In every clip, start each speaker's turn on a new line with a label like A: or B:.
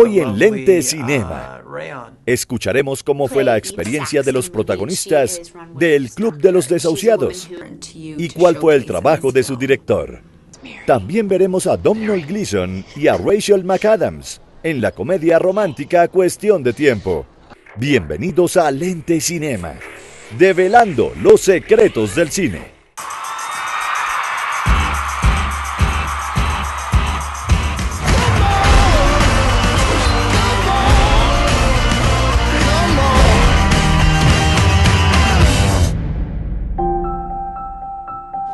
A: Hoy en Lente Cinema escucharemos cómo fue la experiencia de los protagonistas del Club de los Desahuciados y cuál fue el trabajo de su director. También veremos a Domhnall Gleeson y a Rachel McAdams en la comedia romántica Cuestión de Tiempo. Bienvenidos a Lente Cinema, develando los secretos del cine.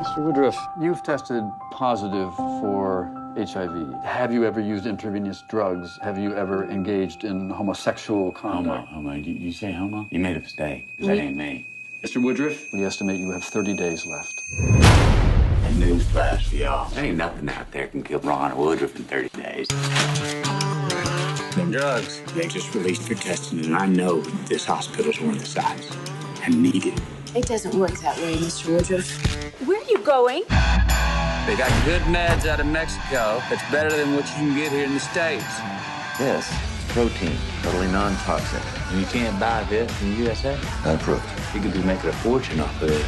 B: Mr. Woodruff, you've tested positive for HIV. Have you ever used intravenous drugs? Have you ever engaged in homosexual conduct?
C: Homo. You say homo? You made a mistake, because that ain't me.
B: Mr. Woodruff, we estimate you have 30 days left.
C: And newsflash for y'all. There ain't nothing out there can kill Ron Woodruff in 30 days. Them drugs, they just released for testing, and I know this hospital's worth the size. I need it.
D: It doesn't work that way, Mr. Woodruff. Where are you going?
E: They got good meds out of Mexico that's better than what you can get here in the States.
F: This is protein, totally non-toxic.
C: And you can't buy this in the USA?
F: Unapproved.
C: You could be making a fortune off of this.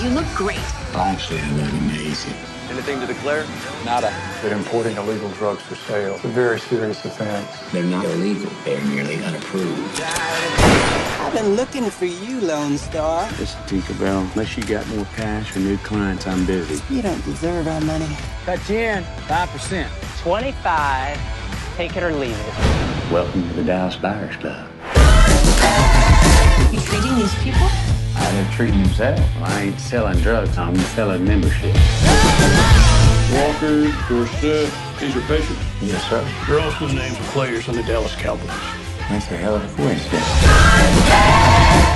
D: You look great.
C: Actually, I look amazing.
B: Anything to declare?
E: Nada.
B: They're importing illegal drugs for sale. It's a very serious offense.
C: They're not illegal. They're merely unapproved.
G: I've been looking for you, Lone Star.
C: Listen, Tinkerbell, unless you got more cash or new clients, I'm busy.
G: You don't deserve our money.
E: Cut you in 5%.
H: 25. Take it or leave it.
C: Welcome to the Dallas Buyers Club.
D: You treating these people?
C: They're treating themselves. Well, I ain't selling drugs. I'm selling membership.
I: Walker, Dorsett, these are patients.
C: Yes, sir.
I: They're also the names of players on the Dallas Cowboys.
C: That's a hell of a coincidence.
E: What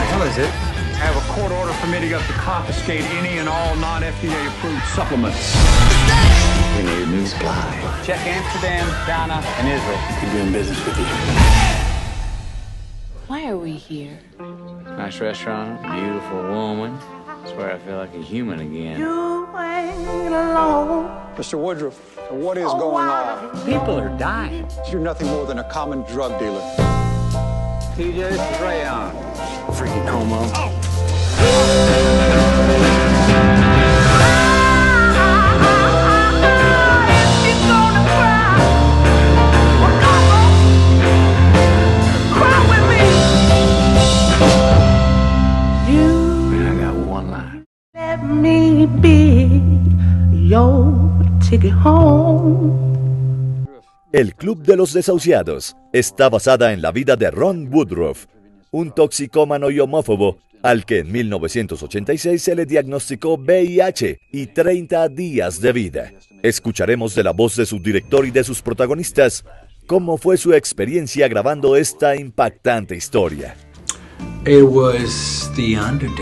E: the hell is it? I have a court order permitting us to confiscate any and all non-FDA approved supplements.
C: We need a new supply.
E: Check Amsterdam, Ghana, and Israel.
I: We're doing business with you.
D: Why are we here?
C: Nice restaurant, beautiful woman. I swear I feel like a human again.
B: Mr. Woodruff, what is going on?
E: People are dying.
B: You're nothing more than a common drug dealer.
E: TJ, this is Rayon.
C: Freaking homo.
G: Me be your ticket home.
A: El Club de los Desahuciados está basada en la vida de Ron Woodruff, un toxicómano y homófobo al que en 1986 se le diagnosticó VIH y 30 días de vida. Escucharemos de la voz de su director y de sus protagonistas cómo fue su experiencia grabando esta impactante historia.
J: It was the underdog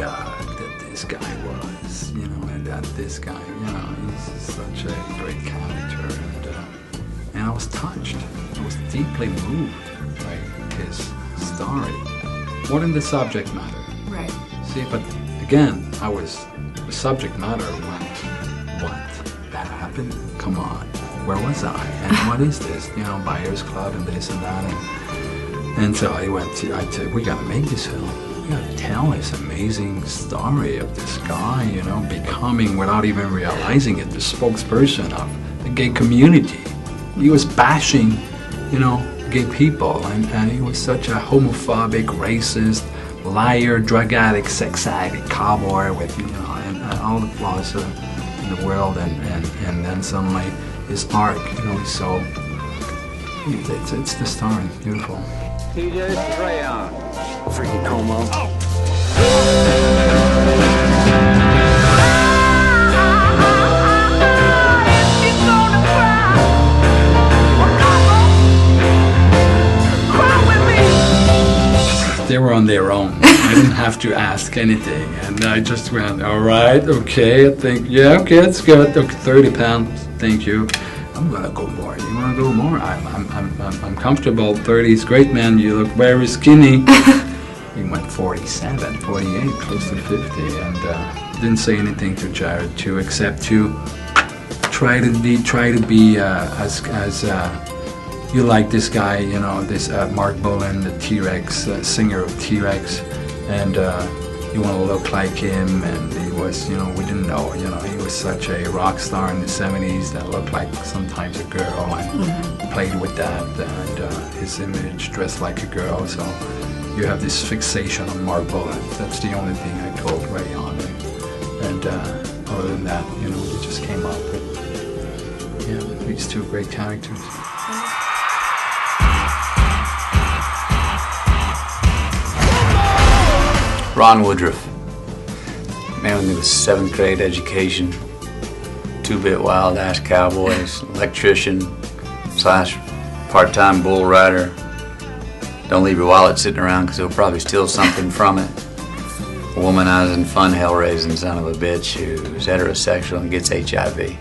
J: that this guy was, and that this guy, he's such a great character, and I was touched. I was deeply moved by his story, more than the subject matter.
D: Right.
J: See, but again, the subject matter when what? That happened? Come on, where was I? And what is this? Buyers Club and this and that. And so I said, we gotta make this film. We gotta tell this amazing story of this guy, becoming, without even realizing it, the spokesperson of the gay community. He was bashing, gay people, and he was such a homophobic, racist, liar, drug addict, sex addict, cowboy with, and all the flaws in the world, and then suddenly his arc, so it's the story, beautiful.
E: TJ, this is Rayon.
C: Freaking homo.
J: They were on their own. I didn't have to ask anything, and I just went, all right, okay, I think, yeah, okay, it's good. Okay, 30 pounds, thank you. I'm gonna go more. You wanna go more? I'm comfortable. 30 is great, man. You look very skinny. We went 47, 48, close to 50, and didn't say anything to Jared too, except to try to be as you like this guy, you know, this Mark Bolan, the T-Rex, singer of T-Rex, and you want to look like him, and he was, you know, we didn't know, you know, he was such a rock star in the 70s that looked like sometimes a girl, and played with that, and his image, dressed like a girl, so you have this fixation on Mark Bolan. That's the only thing I told Ray on, and other than that, you know, we just came up with, yeah, these two great characters.
K: Ron Woodruff, man with a 7th grade education, 2-bit wild-ass cowboys, electrician / part-time bull rider. Don't leave your wallet sitting around because he'll probably steal something from it. A womanizing, fun, hell-raising son of a bitch who's heterosexual and gets HIV,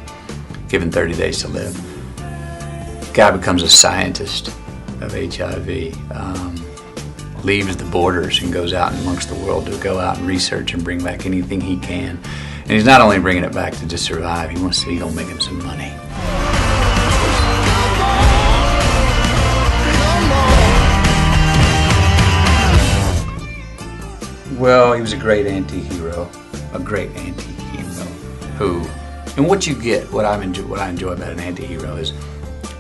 K: given 30 days to live. Guy becomes a scientist of HIV. Leaves the borders and goes out amongst the world to go out and research and bring back anything he can. And he's not only bringing it back to just survive, he wants to, he's gonna make him some money. Well, he was a great anti-hero, who, and what you get, what I enjoy about an anti-hero is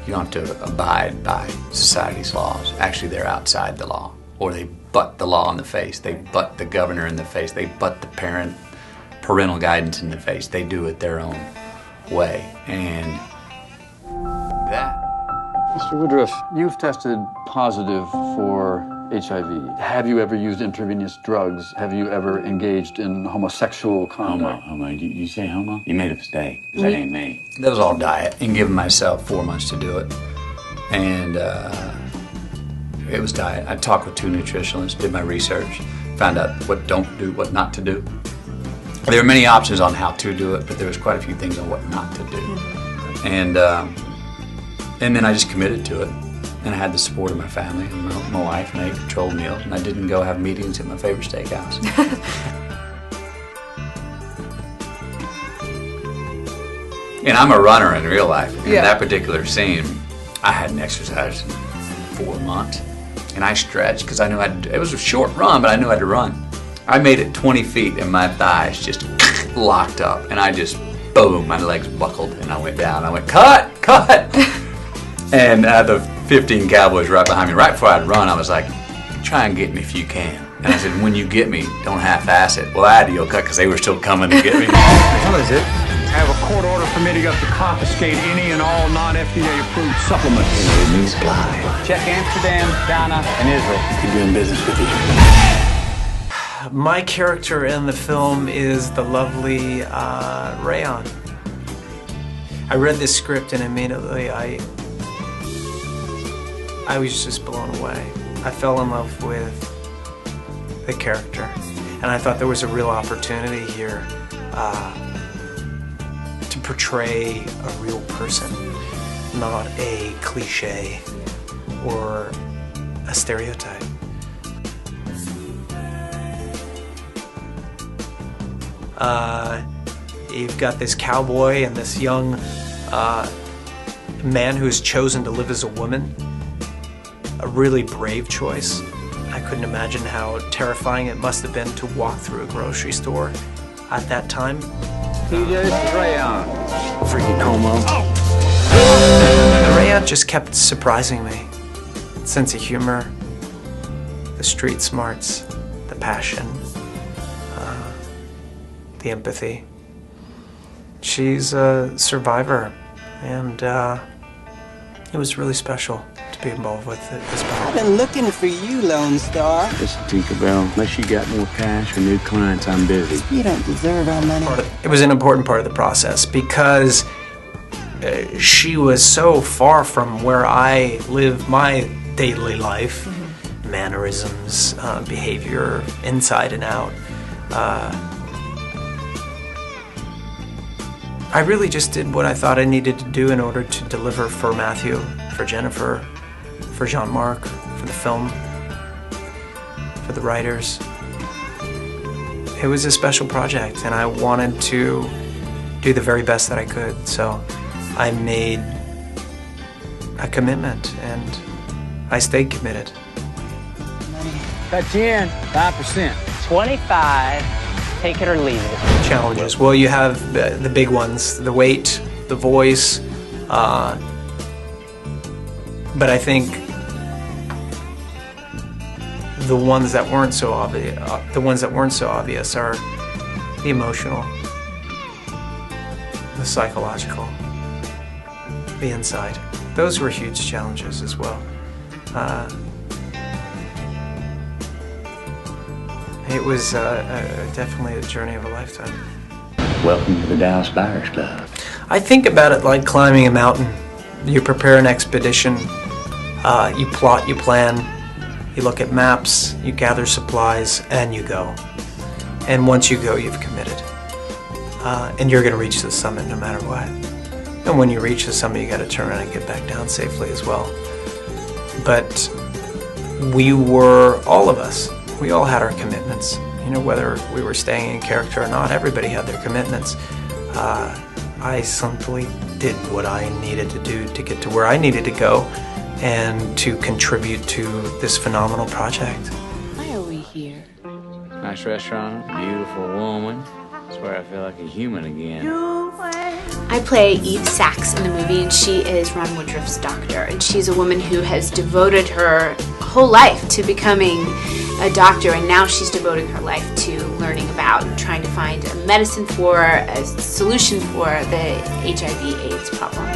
K: you don't have to abide by society's laws. Actually, they're outside the law. Or they butt the law in the face, they butt the governor in the face, they butt the parental guidance in the face. They do it their own way, and that.
B: Mr. Woodruff, you've tested positive for HIV. Have you ever used intravenous drugs? Have you ever engaged in homosexual conduct?
F: Homo. You say homo? You made a mistake, because that ain't me.
K: That was all diet, and giving myself 4 months to do it. And it was diet. I talked with 2 nutritionists, did my research, found out what don't do, what not to do. There were many options on how to do it, but there was quite a few things on what not to do. And then I just committed to it. And I had the support of my family and my wife, and I ate controlled meals, and I didn't go have meetings at my favorite steakhouse. And I'm a runner in real life. In that particular scene, I hadn't exercised in 4 months. And I stretched because I knew it was a short run, but I knew I had to run. I made it 20 feet and my thighs just locked up, and I just, boom, my legs buckled, and I went down. I went, cut! And the 15 cowboys right behind me, right before I'd run, I was like, try and get me if you can. And I said, when you get me, don't half-ass it. Well, I had to go cut because they were still coming to get me.
E: What is it? I have a court order permitting us to confiscate any and all non-FDA approved supplements.
H: Check Amsterdam, Ghana, and Israel.
I: Keep doing business with you.
L: My character in the film is the lovely Rayon. I read this script and immediately I was just blown away. I fell in love with the character, and I thought there was a real opportunity here to portray a real person, not a cliche or a stereotype. You've got this cowboy and this young man who has chosen to live as a woman. A really brave choice. I couldn't imagine how terrifying it must have been to walk through a grocery store at that time.
H: PJ's Rayon.
I: Freaking homo.
L: And Rayon just kept surprising me. Sense of humor, the street smarts, the passion, the empathy. She's a survivor, and it was really special to be involved with it as well.
G: I've been looking for you, Lone Star.
I: Listen, Tinkerbell, unless you got more cash or new clients, I'm busy.
G: You don't deserve our money.
L: It was an important part of the process because she was so far from where I live my daily life, mannerisms, behavior, inside and out. I really just did what I thought I needed to do in order to deliver for Matthew, for Jennifer, for Jean-Marc, for the film, for the writers. It was a special project, and I wanted to do the very best that I could. So I made a commitment, and I stayed committed.
I: Cut you in 5%.
H: 25, take it or leave it.
L: Challenges. Well, you have the big ones, the weight, the voice, but I think the ones that weren't so obvious are the emotional, the psychological, the inside. Those were huge challenges as well. It was definitely a journey of a lifetime.
I: Welcome to the Dallas Buyers Club.
L: I think about it like climbing a mountain. You prepare an expedition, you plot, you plan, you look at maps, you gather supplies, and you go. And once you go, you've committed. And you're going to reach the summit no matter what. And when you reach the summit, you got to turn around and get back down safely as well. But we were, all of us, we all had our commitments. You know, whether we were staying in character or not, everybody had their commitments. I simply did what I needed to do to get to where I needed to go and to contribute to this phenomenal project.
D: Why are we here?
I: Nice restaurant, beautiful woman. That's where I feel like a human again.
M: I play Eve Sachs in the movie, and she is Ron Woodruff's doctor. And she's a woman who has devoted her whole life to becoming a doctor, and now she's devoting her life to learning about and trying to find a medicine for, a solution for the HIV/AIDS problem.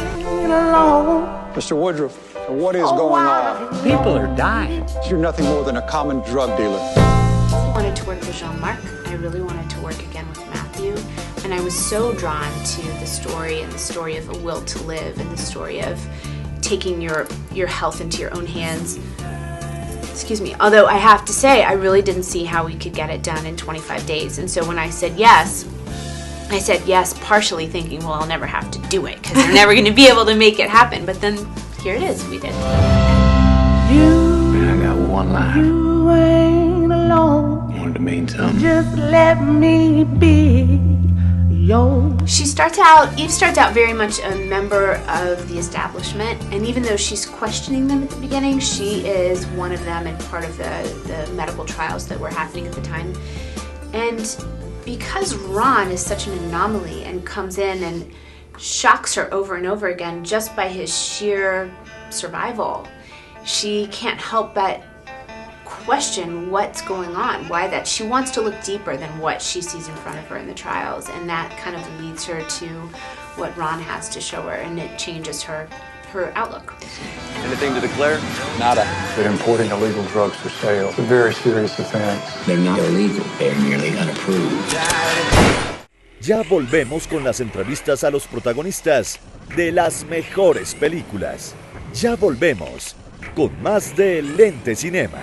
E: Mr. Woodruff, what is going on?
I: People are dying.
E: You're nothing more than a common drug dealer.
M: I wanted to work with Jean-Marc. I really wanted to work again with Matthew. And I was so drawn to the story, and the story of a will to live, and the story of taking your health into your own hands. Excuse me. Although I have to say, I really didn't see how we could get it done in 25 days. And so when I said yes partially thinking, well, I'll never have to do it because they're never going to be able to make it happen. But then here it is. We did.
I: Man, I got one life.
N: You ain't alone.
I: I wanted to mean something.
N: Just let me be yours.
M: Eve starts out very much a member of the establishment, and even though she's questioning them at the beginning, she is one of them and part of the medical trials that were happening at the time. And because Ron is such an anomaly and comes in and shocks her over and over again just by his sheer survival, she can't help but question what's going on, why that she wants to look deeper than what she sees in front of her in the trials, and that kind of leads her to what Ron has to show her, and it changes her outlook.
F: Anything to declare?
E: Nada. But importing illegal drugs for sale is a very serious offense.
C: They're not illegal, they're merely unapproved.
A: Ya volvemos con las entrevistas a los protagonistas de las mejores películas. Ya volvemos con más de Lente Cinema.